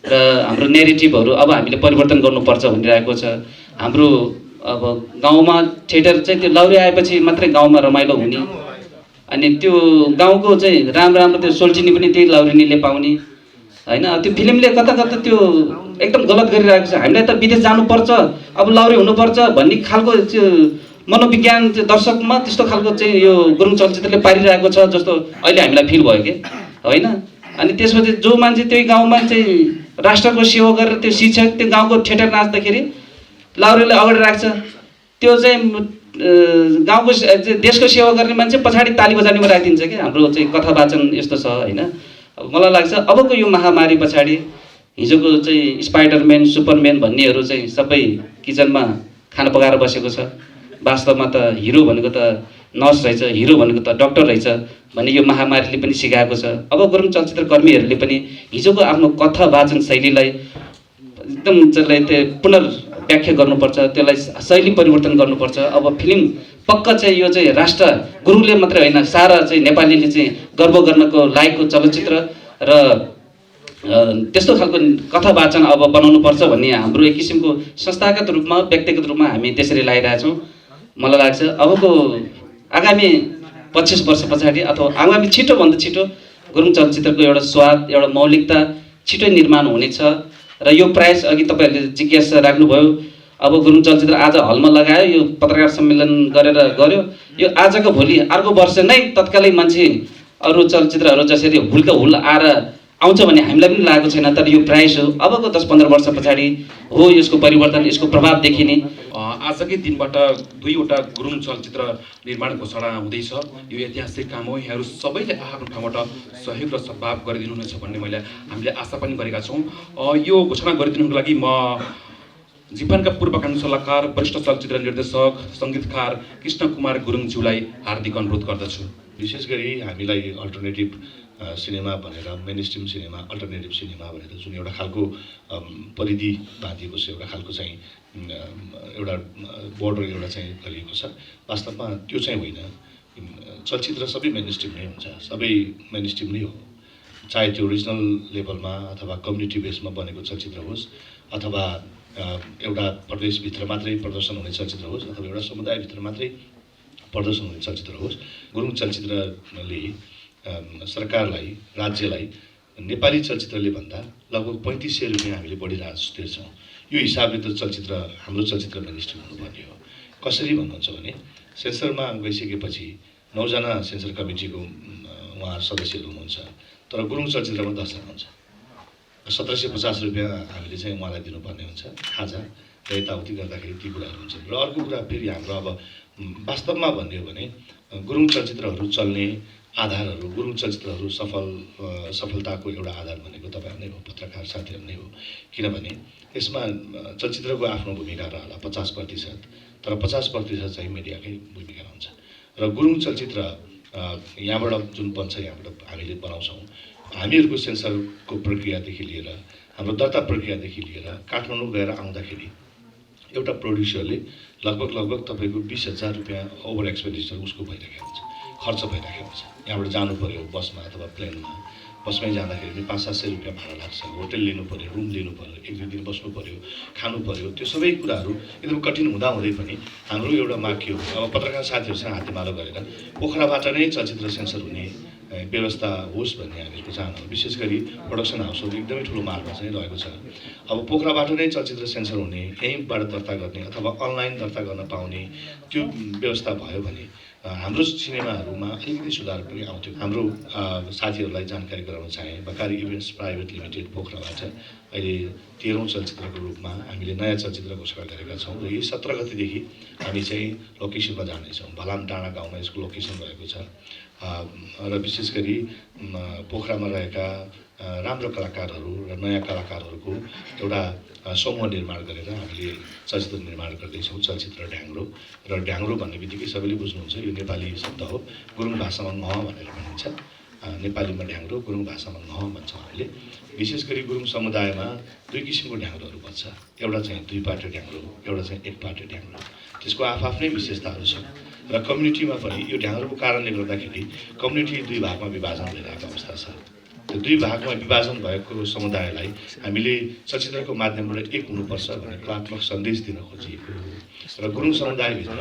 Speaker 2: र हाम्रो नेरेटिभहरू अब हामीले परिवर्तन गर्नुपर्छ भनिरहेको छ। हाम्रो अब गाउँमा थिएटर चाहिँ त्यो लाउरे आएपछि मात्रै गाउँमा रमाइलो हुने, अनि त्यो गाउँको चाहिँ राम्रो त्यो सोल्टिनी पनि त्यही लाउरिनीले पाउने होइन। त्यो फिल्मले कता त्यो एकदम गलत गरिरहेको छ। हामीलाई त विदेश जानुपर्छ, अब लाउरे हुनुपर्छ भन्ने खालको त्यो मनोविज्ञान त्यो दर्शकमा त्यस्तो खालको चाहिँ यो गुरुङ चलचित्रले पारिरहेको छ जस्तो अहिले हामीलाई फिल भयो कि होइन। अनि त्यसपछि जो मान्छे त्यही गाउँमा चाहिँ राष्ट्रको सेवा गरेर त्यो शिक्षक त्यो गाउँको थिएटर नाच्दाखेरि लाउरेले अगाडि राख्छ, त्यो चाहिँ गाउँको देशको सेवा गर्ने मान्छे पछाडि ताली बजाउनेमा राखिदिन्छ कि। हाम्रो चाहिँ कथा वाचन यस्तो छ होइन। अब मलाई लाग्छ अबको यो महामारी पछाडि हिजोको चाहिँ स्पाइडरम्यान सुपरम्यान भन्नेहरू चाहिँ सबै किचनमा खाना पकाएर बसेको छ। वास्तवमा त हिरो भनेको त नर्स रहेछ, हिरो भनेको त डक्टर रहेछ भन्ने यो महामारीले पनि सिकाएको छ। अब गुरुङ चलचित्र कर्मीहरूले पनि हिजोको आफ्नो कथा वाचन शैलीलाई एकदम त्यसलाई त्यो पुनर्व्याख्या गर्नुपर्छ, त्यसलाई शैली परिवर्तन गर्नुपर्छ। अब फिल्म पक्का चाहिँ यो चाहिँ राष्ट्र गुरुङले मात्रै होइन, सारा चाहिँ नेपालीले चाहिँ गर्व गर्नको लायकको चलचित्र र त्यस्तो खालको कथा वाचन अब बनाउनुपर्छ भन्ने हाम्रो एक किसिमको संस्थागत रूपमा व्यक्तिगत रूपमा हामी त्यसरी लागिरहेछौँ। मलाई लाग्छ अबको आगामी 25 वर्ष पछाडि अथवा आगामी छिटोभन्दा छिटो गुरुङ चलचित्रको एउटा स्वाद, एउटा मौलिकता छिटै निर्माण हुनेछ। र यो प्रयास अघि तपाईँहरूले जिज्ञासा राख्नुभयो, अब गुरुङ चलचित्र आज हलमा लगायो, यो पत्रकार सम्मेलन गरेर गर्यो, यो आजको भोलि अर्को वर्ष नै तत्कालै मान्छे अरू चलचित्रहरू जसरी हुलका हुल आएर आउँछ भन्ने हामीलाई पनि लागेको छैन। तर यो प्रयास हो, अबको 10-15 वर्ष पछाडि हो यसको परिवर्तन, यसको प्रभाव देखिने।
Speaker 8: आजकै दिनबाट 2वटा गुरुङ चलचित्र निर्माण घोषणा हुँदैछ। यो ऐतिहासिक काम हो। यहाँहरू सबैले आफ्नो ठाउँबाट सहयोग र सद्भाव गरिदिनुहुनेछ भन्ने हामीले आशा पनि गरेका छौँ। यो घोषणा गरिदिनुको लागि म जिपानका पूर्व कानुन सल्लाहकार, वरिष्ठ चलचित्र निर्देशक, सङ्गीतकार कृष्ण कुमार गुरुङज्यूलाई हार्दिक अनुरोध गर्दछु।
Speaker 9: विशेष गरी हामीलाई अल्टरनेटिभ सिनेमा भनेर, main stream cinema, alternative cinema भनेर जुन एउटा खालको परिधि बाँधिएको छ, एउटा खालको चाहिँ एउटा बोर्डर एउटा चाहिँ गरिएको छ, वास्तवमा त्यो चाहिँ होइन। चलचित्र सबै मेन स्ट्रिम नै हुन्छ, सबै मेन स्ट्रिम नै हो। चाहे त्यो रिजनल लेभलमा अथवा कम्युनिटी बेसमा बनेको चलचित्र होस् अथवा एउटा प्रदेशभित्र मात्रै प्रदर्शन हुने चलचित्र होस् अथवा एउटा समुदायभित्र मात्रै प्रदर्शन हुने चलचित्र होस्, गुरुङ चलचित्रले सरकारलाई, राज्यलाई नेपाली चलचित्रले भन्दा लगभग 3500 रुपियाँ हामीले बढी राजस्व तिर्छौँ। यो हिसाबले त चलचित्र हाम्रो चलचित्र मिनिस्ट्री हुनुपर्ने हो। कसरी भन्नुहुन्छ भने सेन्सरमा गइसकेपछि 9 जना सेन्सर कमिटीको उहाँ सदस्यहरू हुनुहुन्छ, तर गुरुङ चलचित्रमा 10 जना हुन्छ। 1750 रुपियाँ हामीले चाहिँ उहाँलाई दिनुपर्ने हुन्छ खाजा र यताउति गर्दाखेरि ती कुराहरू हुन्छ। र अर्को कुरा फेरि हाम्रो अब वास्तवमा भन्ने हो भने गुरुङ चलचित्रहरू चल्ने आधारहरू, गुरुङ चलचित्रहरू सफलताको एउटा आधार भनेको तपाईँहरू नै हो, पत्रकार साथीहरू नै हो। किनभने यसमा चलचित्रको आफ्नो भूमिका रहला 50%, तर 50% चाहिँ मिडियाकै भूमिका हुन्छ। र गुरुङ चलचित्र यहाँबाट जुन बन्छ, यहाँबाट हामीले बनाउँछौँ, हामीहरूको सेन्सरको प्रक्रियादेखि लिएर हाम्रो दर्ता प्रक्रियादेखि लिएर काठमाडौँ गएर आउँदाखेरि एउटा प्रोड्युसरले लगभग तपाईँको 20,000 रुपियाँ ओभर एक्सपेन्डिचर उसको भइरहेको हुन्छ, खर्च भइरहेको हुन्छ। यहाँबाट जानु पऱ्यो बसमा अथवा प्लेनमा, बसमै जाँदाखेरि पनि 500-700 रुपियाँ भाडा लाग्छ, होटल लिनु पऱ्यो, रुम लिनु पऱ्यो, 1-2 दिन बस्नु पऱ्यो, खानु पऱ्यो। त्यो सबै कुराहरू एकदम कठिन हुँदाहुँदै पनि हाम्रो एउटा माग के हो, अब पत्रकार साथीहरूसँग हातेमालो गरेर पोखराबाट नै चलचित्र सेन्सर हुने व्यवस्था होस् भन्ने हामीहरूको चाहना हो। विशेष गरी प्रोडक्सन हाउसहरू एकदमै ठुलो मागमा चाहिँ रहेको छ। अब पोखराबाट नै चलचित्र सेन्सर हुने, यहीँबाट दर्ता गर्ने अथवा अनलाइन दर्ता गर्न पाउने त्यो व्यवस्था भयो भने हाम्रो सिनेमाहरूमा अलिकति सुधार पनि आउँथ्यो। हाम्रो साथीहरूलाई जानकारी गराउन चाहे, बकारी इभेन्ट्स प्राइभेट लिमिटेड पोखराबाट अहिले 13औं चलचित्रको रूपमा हामीले नयाँ चलचित्र घोषणा गरेका छौँ र यही 17 गतिदेखि हामी चाहिँ लोकेसनमा जानेछौँ। भलाम डाँडा गाउँमा यसको लोकेसन रहेको छ र विशेष गरी पोखरामा रहेका राम्रो कलाकारहरू र नयाँ कलाकारहरूको एउटा समूह निर्माण गरेर हामीले चलचित्र निर्माण गर्दैछौँ। चलचित्र ढ्याङ्ग्रो, र ढ्याङ्ग्रो भन्ने बित्तिकै सबैले बुझ्नुहुन्छ यो नेपाली शब्द हो। गुरुङ भाषामा नह भनेर भनिन्छ, नेपालीमा ढ्याङ्ग्रो, गुरुङ भाषामा नह भन्छौँ हामीले। विशेष गरी गुरुङ समुदायमा 2 किसिमको ढ्याङ्ग्रोहरू बन्छ, एउटा चाहिँ 2 पाटे ढ्याङ्ग्रो, एउटा चाहिँ 1 पाटे ढ्याङ्ग्रो। त्यसको आफ्नै विशेषताहरू छ र कम्युनिटीमा पनि यो ढ्याङ्ग्रोको कारणले गर्दाखेरि कम्युनिटी 2 भागमा विभाजन भइरहेको अवस्था छ। त्यो 2 भागमा विभाजन भएको समुदायलाई हामीले चलचित्रको माध्यमबाट एक हुनुपर्छ भन्ने कलात्मक सन्देश दिन खोजिएको हो। र गुरुङ समुदायभित्र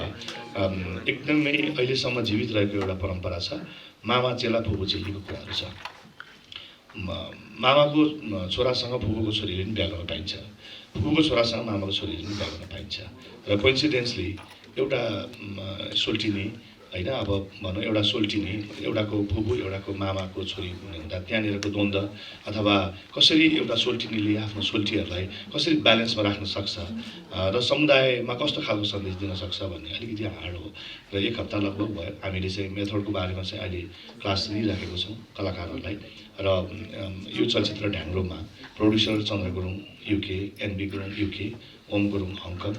Speaker 9: एकदमै अहिलेसम्म जीवित रहेको एउटा परम्परा छ, मामा चेला फुपू चेलीको कुराहरू छ। मामाको छोरासँग फुपूको छोरीले पनि बिहा गर्न पाइन्छ, फुपूको छोरासँग मामाको छोरीले पनि बिहा गर्न पाइन्छ। र कोइन्सिडेन्सली एउटा सोल्टिनी होइन, अब भनौँ एउटा सोल्टिनी, एउटाको फुपू एउटाको मामाको छोरी हुने हुँदा त्यहाँनिरको द्वन्द्व अथवा कसरी एउटा सोल्टिनीले आफ्नो सोल्टीहरूलाई कसरी ब्यालेन्समा राख्न सक्छ र समुदायमा कस्तो खालको सन्देश दिन सक्छ भन्ने अलिकति हार्ड हो। र 1 हप्ता लगभग भयो हामीले चाहिँ मेथडको बारेमा चाहिँ अहिले क्लास लिइराखेको छौँ कलाकारहरूलाई। र यो चलचित्र ढ्याङ्ग्रोमा producer Chandra Gurung UK, NB Gurung UK, Om Gurung Hong Kong,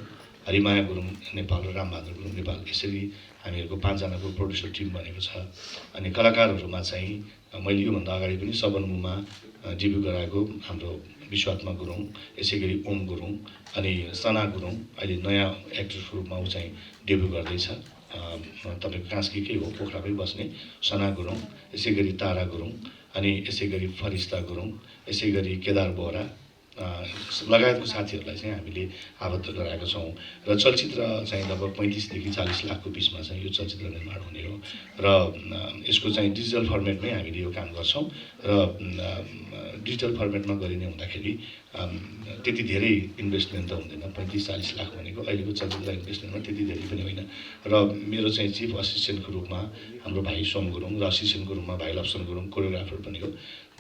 Speaker 9: Harimaya Gurung Nepal र रामबहादुर गुरुङ नेपाल, यसरी हामीहरूको 5 जनाको प्रोड्युसर टिम बनेको छ। अनि कलाकारहरूमा चाहिँ मैले योभन्दा अगाडि पनि सबनमुमा डेब्यु गराएको हाम्रो विश्वात्मा गुरुङ, यसै गरी ओम गुरुङ, अनि सना गुरुङ अहिले नयाँ एक्ट्रेसको रूपमा ऊ चाहिँ डेब्यु गर्दैछ। तपाईँको कास्कीकै हो, पोखरामै बस्ने सना गुरुङ, यसै गरी तारा गुरुङ, अनि यसै गरी फरिस्ता गुरुङ, यसै गरी केदार बोहरा लगायतको साथीहरूलाई चाहिँ हामीले आबद्ध गराएका छौँ। र चलचित्र चाहिँ लगभग 35 देखि 40 लाखको बिचमा चाहिँ यो चलचित्र निर्माण हुने हो। र यसको चाहिँ डिजिटल फर्मेटमै हामीले यो काम गर्छौँ। र डिजिटल फर्मेटमा गरिने हुँदाखेरि त्यति धेरै इन्भेस्टमेन्ट त हुँदैन, 35-40 लाख भनेको अहिलेको चलचित्र इन्भेस्टमेन्टमा त्यति धेरै पनि होइन। र मेरो चाहिँ चिफ असिस्टेन्टको रूपमा हाम्रो भाइ सोम गुरुङ र असिस्टेन्टको रूपमा भाइ लप्सन गुरुङ कोरियोग्राफर पनि हो।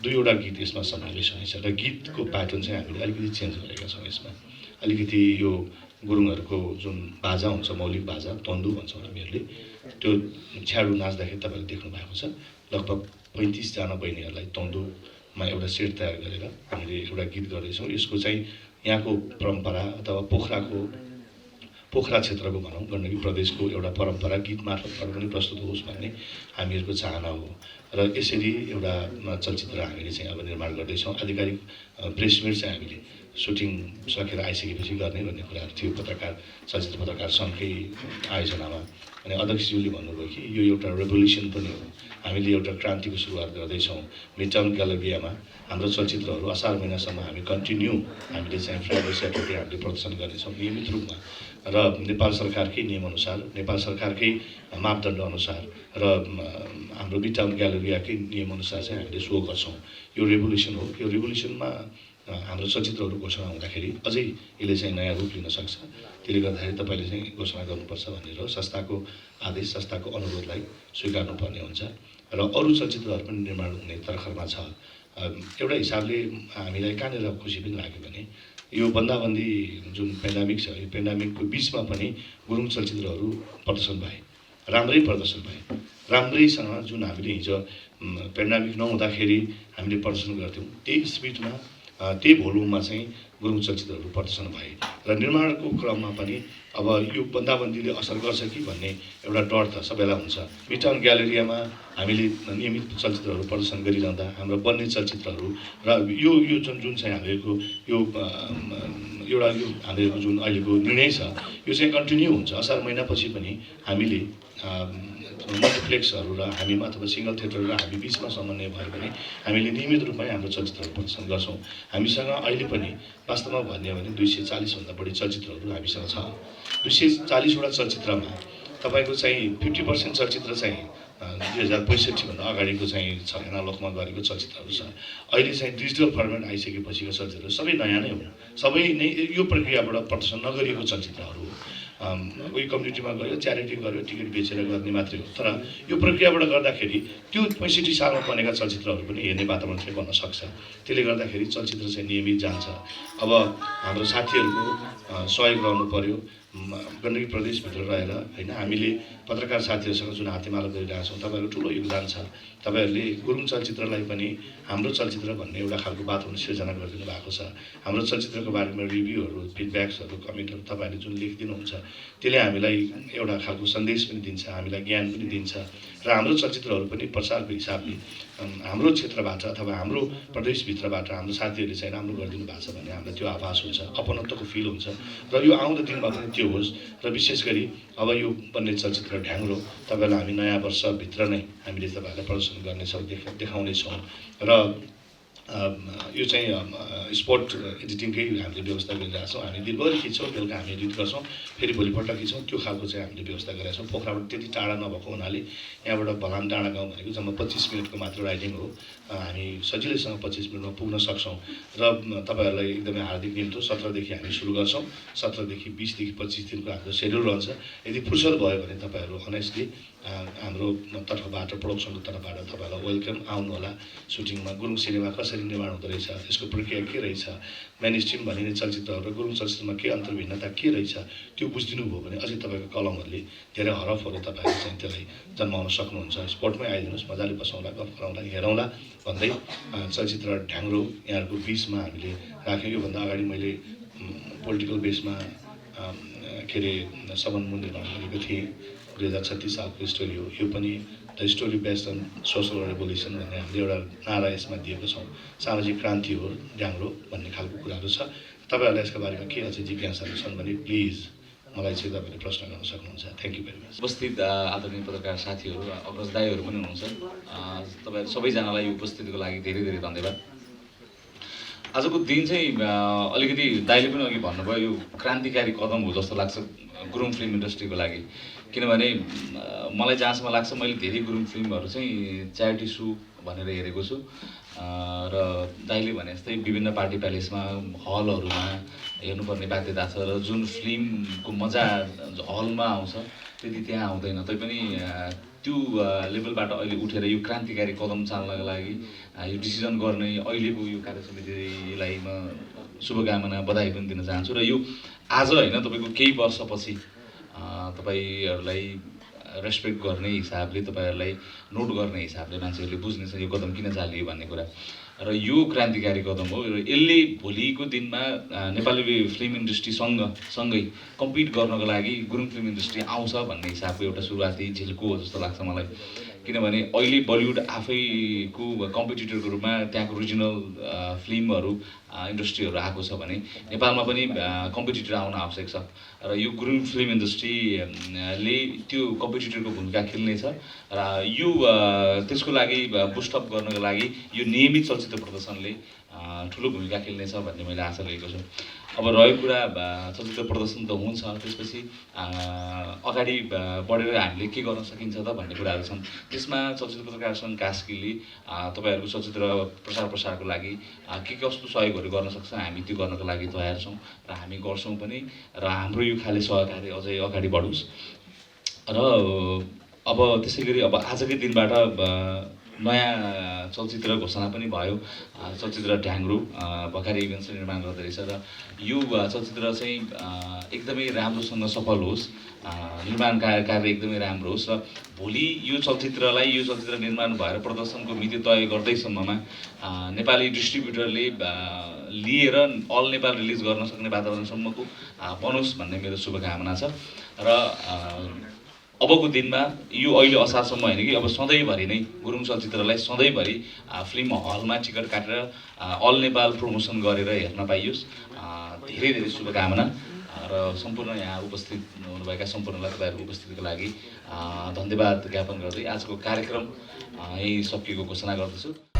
Speaker 9: 2वटा गीत यसमा समावेश हुनेछ र गीतको प्याटर्न चाहिँ हामीले अलिकति चेन्ज गरेका छौँ। यसमा अलिकति यो गुरुङहरूको जुन बाजा हुन्छ, मौलिक बाजा तन्दु भन्छौँ हामीहरूले, त्यो छ्याडु नाच्दाखेरि तपाईँले देख्नु भएको छ। लगभग 35 जना बहिनीहरूलाई तन्दुमा एउटा सेट तयार गरेर हामीले एउटा गीत गर्दैछौँ। यसको चाहिँ यहाँको परम्परा अथवा पोखरा क्षेत्रको भनौँ गण्डकी प्रदेशको एउटा परम्परा गीत मार्फतबाट पनि प्रस्तुत होस् भन्ने हामीहरूको चाहना हो। र यसरी एउटा चलचित्र हामीले चाहिँ अब निर्माण गर्दैछौँ। आधिकारिक प्रेस मिट चाहिँ हामीले सुटिङ सकेर आइसकेपछि गर्ने भन्ने कुराहरू थियो, चलचित्र पत्रकार सङ्घकै आयोजनामा अनि अध्यक्षज्यूले भन्नुभयो कि यो एउटा रेभोल्युसन पनि हो, हामीले एउटा क्रान्तिको सुरुवात गर्दैछौँ। मिड टाउन ग्यालेरियामा हाम्रो चलचित्रहरू असार महिनासम्म हामी कन्टिन्यू हामीले चाहिँ फ्राइडे स्याटरडे हामीले प्रदर्शन गर्नेछौँ नियमित रूपमा र नेपाल सरकारकै नियमअनुसार, नेपाल सरकारकै मापदण्डअनुसार र हाम्रो मिड टाउन ग्यालेरियाकै नियमअनुसार चाहिँ हामीले सो गर्छौँ। यो रेभोल्युसन हो। यो रेभोल्युसनमा हाम्रो चलचित्रहरू घोषणा हुँदाखेरि अझै यसले चाहिँ नयाँ रूप लिन सक्छ। त्यसले गर्दाखेरि तपाईँले चाहिँ घोषणा गर्नुपर्छ भनेर संस्थाको आदेश, संस्थाको अनुरोधलाई स्वीकार्नुपर्ने हुन्छ र अरू चलचित्रहरू पनि निर्माण हुने तर्खरमा छ। एउटा हिसाबले हामीलाई कहाँनिर खुसी पनि लाग्यो भने यो बन्दाबन्दी जुन पेन्डामिक छ, यो पेन्डामिकको बिचमा पनि गुरुङ चलचित्रहरू प्रदर्शन भए, राम्रै प्रदर्शन भए, राम्रैसँग जुन हामीले हिजो पेन्डामिक नहुँदाखेरि हामीले प्रदर्शन गर्थ्यौँ त्यही स्पिडमा त्यही भोल्युममा चाहिँ गुरुङ चलचित्रहरू प्रदर्शन भए र निर्माणको क्रममा पनि अब यो बन्दाबन्दीले असर गर्छ कि भन्ने एउटा डर त सबैलाई हुन्छ। मिड टाउन ग्यालेरियामा हामीले नियमित चलचित्रहरू प्रदर्शन गरिरहँदा हाम्रो बन्ने चलचित्रहरू र यो जुन चाहिँ हामीहरूको यो एउटा यो हामीहरूको जुन अहिलेको निर्णय छ यो चाहिँ कन्टिन्यू हुन्छ। असार महिनापछि पनि हामीले मल्टिप्लेक्सहरू र हामीमा अथवा सिङ्गल थिएटर र हामी बिचमा समन्वय भयो भने हामीले नियमित रूपमै हाम्रो चलचित्रहरू प्रदर्शन गर्छौँ। हामीसँग अहिले पनि वास्तवमा भन्यो भने 240 भन्दा बढी चलचित्रहरू हामीसँग छ। 240वटा चलचित्रमा तपाईँको चाहिँ 50% चलचित्र चाहिँ 2065 भन्दा अगाडिको चाहिँ छ एनालगमा गरेको चलचित्रहरू छ। अहिले चाहिँ डिजिटल फर्मेट आइसकेपछिको चलचित्रहरू सबै नयाँ नै हुन्, सबै नै यो प्रक्रियाबाट प्रदर्शन नगरिएको चलचित्रहरू हो। कोही कम्युनिटीमा गयो, च्यारिटी गर्यो, टिकट बेचेर गर्ने मात्रै हो। तर यो प्रक्रियाबाट गर्दाखेरि त्यो 65 सालमा बनेका चलचित्रहरू पनि हेर्ने वातावरण चाहिँ बन्न सक्छ। त्यसले गर्दाखेरि चलचित्र चाहिँ नियमित जान्छ। अब हाम्रो साथीहरूको सहयोग रहनु पर्यो। गण्डकी प्रदेशभित्र रहेर होइन हामीले पत्रकार साथीहरूसँग जुन हातेमालो गरिरहेका छौँ, तपाईँहरूको ठुलो योगदान छ। तपाईँहरूले गुरुङ चलचित्रलाई पनि हाम्रो चलचित्र भन्ने एउटा खालको वातावरण सिर्जना गरिदिनु भएको छ। हाम्रो चलचित्रको बारेमा रिभ्यूहरू, फिडब्याक्सहरू, कमेन्टहरू तपाईँहरूले जुन लेखिदिनुहुन्छ त्यसले हामीलाई एउटा खालको सन्देश पनि दिन्छ, हामीलाई ज्ञान पनि दिन्छ र हाम्रो चलचित्रहरू पनि प्रचारको हिसाबले हाम्रो क्षेत्रबाट अथवा हाम्रो प्रदेशभित्रबाट हाम्रो साथीहरूले चाहिँ राम्रो गरिदिनु भएको छ भने हामीलाई त्यो आभास हुन्छ, अपनत्वको फिल हुन्छ र यो आउँदो दिनमा पनि त्यो होस्। र विशेष गरी अब यो बन्ने चलचित्र ढ्याङ्ग्रो तपाईँलाई हामी नयाँ वर्षभित्र नै हामीले तपाईँहरूलाई प्रदर्शन गर्नेछौँ, देखाउनेछौँ र यो चाहिँ स्पोर्ट एडिटिङकै हामीले व्यवस्था गरिरहेका छौँ। हामी दिनभरि खिच्छौँ, बेलुका हामी एडिट गर्छौँ, फेरि भोलिपल्ट खिच्छौँ। त्यो खालको चाहिँ हामीले व्यवस्था गरेका छौँ। पोखराबाट त्यति टाढा नभएको हुनाले यहाँबाट भलान डाँडा गाउँ भनेको जम्मा 25 मिनटको मात्र राइडिङ हो। हामी सजिलैसँग 25 मिनटमा पुग्न सक्छौँ र तपाईँहरूलाई एकदमै हार्दिक निम्तो। 17देखि हामी सुरु गर्छौँ। 17देखि 20देखि 25 दिनको हाम्रो सेड्युल रहन्छ। यदि फुर्सद भयो भने तपाईँहरू अनेस्टली हाम्रो तर्फबाट, प्रोडक्सनको तर्फबाट तपाईँहरूलाई वेलकम, आउनु होला। सुटिङमा गुरुङ सिनेमा कसरी निर्माण हुँदो रहेछ, त्यसको प्रक्रिया के रहेछ, मेन स्ट्रिम भनिने चलचित्रहरू र गुरुङ चलचित्रमा के अन्तर भिन्नता के रहेछ त्यो बुझिदिनु भयो भने अझै तपाईँको कलमहरूले धेरै हरफहरू तपाईँहरूले चाहिँ त्यसलाई जन्माउन सक्नुहुन्छ। स्पोर्टमै आइदिनुहोस्, मजाले बसौँला, गफ गरौँला, हेरौँला भन्दै चलचित्र ढ्याङ्ग्रो यहाँहरूको बिचमा हामीले राख्यौँ। योभन्दा अगाडि मैले पोलिटिकल बेसमा के अरे सबन मुन निर्माण गरेको थिएँ। 2036 सालको स्टोरी हो। यो पनि the story based on social revolution भन्ने हामीले एउटा नारा यसमा दिएको छौँ। सामाजिक क्रान्ति हो ढ्याङ्ग्रो भन्ने खालको कुराहरू छ। तपाईँहरूलाई यसको बारेमा के अझै जिज्ञासाहरू छन् भने प्लिज मलाई चाहिँ तपाईँले प्रश्न गर्न सक्नुहुन्छ। Thank you very much.
Speaker 2: उपस्थित आदरणीय पत्रकार साथीहरू, अग्रज दाईहरू पनि हुनुहुन्छ। तपाईँहरू सबैजनालाई यो उपस्थितिको लागि धेरै धेरै धन्यवाद। आजको दिन चाहिँ अलिकति दाइले पनि अघि भन्नुभयो यो क्रान्तिकारी कदम हो जस्तो लाग्छ गुरुङ फिल्म इन्डस्ट्रीको लागि। किनभने मलाई जहाँसम्म लाग्छ मैले धेरै गुरुङ फिल्महरू चाहिँ च्यारिटी सो भनेर हेरेको छु र दाइले भने जस्तै विभिन्न पार्टी प्यालेसमा, हलहरूमा हेर्नुपर्ने बाध्यता छ र जुन फिल्मको मजा हलमा आउँछ त्यति त्यहाँ आउँदैन। तैपनि त्यो लेभलबाट अहिले उठेर यो क्रान्तिकारी कदम चाल्नको लागि यो डिसिजन गर्ने अहिलेको यो कार्यसमितिलाई म शुभकामना, बधाई पनि दिन चाहन्छु। र यो आज होइन, तपाईँको केही वर्षपछि तपाईँहरूलाई रेस्पेक्ट गर्ने हिसाबले, तपाईँहरूलाई नोट गर्ने हिसाबले मान्छेहरूले बुझ्नेछ यो कदम किन चालियो भन्ने कुरा। र यो क्रान्तिकारी कदम हो र यसले भोलिको दिनमा नेपाली फिल्म इन्डस्ट्रीसँगै कम्पिट गर्नको लागि गुरुङ फिल्म इन्डस्ट्री आउँछ भन्ने हिसाबको एउटा सुरुवाती झिल्को हो जस्तो लाग्छ मलाई।
Speaker 10: किनभने अहिले बलिउड आफैको कम्पिटिटरको रूपमा त्यहाँको रिजनल फिल्महरू इन्डस्ट्रीहरू आएको छ भने नेपालमा पनि कम्पिटिटर आउन आवश्यक छ र यो गुरुङ फिल्म इन्डस्ट्रीले त्यो कम्पिटिटरको भूमिका खेल्नेछ र यो त्यसको लागि बुस्टअप गर्नको लागि यो नियमित चलचित्र प्रदर्शनले ठुलो भूमिका खेल्नेछ भन्ने मैले आशा लिएको छु। अब रह्यो कुरा चलचित्र प्रदर्शन त हुन्छ, त्यसपछि अगाडि बढेर हामीले के गर्न सकिन्छ त भन्ने कुराहरू छन्। त्यसमा चलचित्र पत्रकार सङ्घ कास्कीले तपाईँहरूको चलचित्र प्रसारको लागि के कस्तो सहयोगहरू गर्न सक्छ हामी त्यो गर्नको लागि तयार छौँ र हामी गर्छौँ पनि र हाम्रो यो खाले सहकार्य अझै अगाडि बढोस्। र अब त्यसै गरी अब आजकै दिनबाट नयाँ चलचित्र घोषणा पनि भयो। चलचित्र ढ्याङ्ग्रो भर्खरै इभेन्ट्स निर्माण गर्दै रहेछ र यो चलचित्र चाहिँ एकदमै राम्रोसँग सफल होस्, निर्माण कार्य एकदमै राम्रो होस् र भोलि यो चलचित्र निर्माण भएर प्रदर्शनको मिति तय गर्दैसम्ममा नेपाली डिस्ट्रिब्युटरले लिएर अल नेपाल रिलिज गर्न सक्ने वातावरणसम्मको बनोस् भन्ने मेरो शुभकामना छ। र अबको दिनमा यो अहिले असारसम्म होइन कि अब सधैँभरि नै गुरुङ चलचित्रलाई सधैँभरि फिल्म हलमा टिकट काटेर अल नेपाल प्रमोसन गरेर हेर्न पाइयोस्। धेरै धेरै शुभकामना र सम्पूर्ण यहाँ उपस्थित हुनुभएका सम्पूर्णलाई तपाईँहरूको उपस्थितिको लागि धन्यवाद ज्ञापन गर्दै आजको कार्यक्रम यही सकिएको घोषणा गर्दछु।